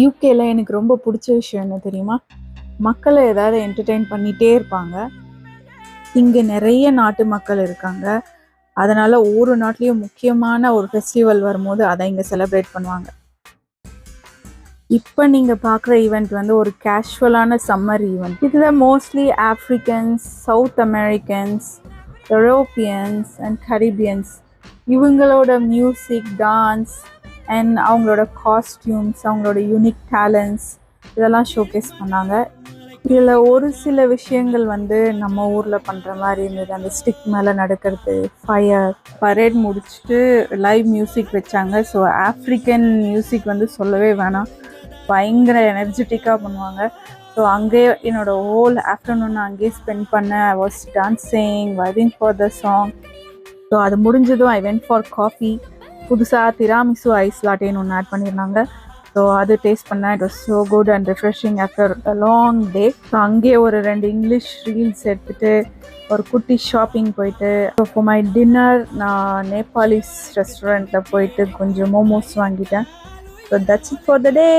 யூகேல எனக்கு ரொம்ப பிடிச்ச விஷயம் என்ன தெரியுமா? மக்களை ஏதாவது என்டர்டெயின் பண்ணிட்டே இருப்பாங்க. இங்கே நிறைய நாட்டு மக்கள் இருக்காங்க. அதனால ஒவ்வொரு நாட்டிலையும் முக்கியமான ஒரு ஃபெஸ்டிவல் வரும்போது அதை இங்கே செலிப்ரேட் பண்ணுவாங்க. இப்போ நீங்கள் பார்க்குற ஈவெண்ட் வந்து ஒரு கேஷுவலான சம்மர் ஈவெண்ட். இதில் mostly Africans, South Americans, Europeans and Caribbeans இவங்களோட மியூசிக், டான்ஸ் அண்ட் அவங்களோட காஸ்டியூம்ஸ், அவங்களோட யூனிக் டேலண்ட்ஸ் இதெல்லாம் ஷோகேஸ் பண்ணாங்க. இதில் ஒரு சில விஷயங்கள் வந்து நம்ம ஊரில் பண்ணுற மாதிரி இருந்தது. அந்த ஸ்டிக் மேலே நடக்கிறது, ஃபயர், பரேட் முடிச்சுட்டு லைவ் மியூசிக் வச்சாங்க. ஸோ ஆஃப்ரிக்கன் மியூசிக் வந்து சொல்லவே வேணாம், பயங்கர எனர்ஜெட்டிக்காக பண்ணுவாங்க. ஸோ அங்கேயே என்னோடய ஹோல் ஆஃப்டர்நூன் அங்கேயே ஸ்பெண்ட் பண்ணேன். I was dancing, waiting for the song. So அது முடிஞ்சதும் ஐ வென்ட் ஃபார் காஃபி. புதுசாக திராமிசு ஐஸ் லாட்டேன்னு ஒன்று ஆட் பண்ணியிருந்தாங்க. ஸோ அது டேஸ்ட் பண்ணேன். It was so good and refreshing after a long day. So அங்கேயே ஒரு 2 இங்கிலீஷ் ரீல்ஸ் எடுத்துகிட்டு ஒரு குட்டி ஷாப்பிங் போயிட்டு, ஸோ ஃபார் மை டின்னர் நான் நேபாளிஸ் ரெஸ்டாரண்ட்டில் போயிட்டு கொஞ்சம் மோமோஸ் வாங்கிட்டேன். So that's it for the day.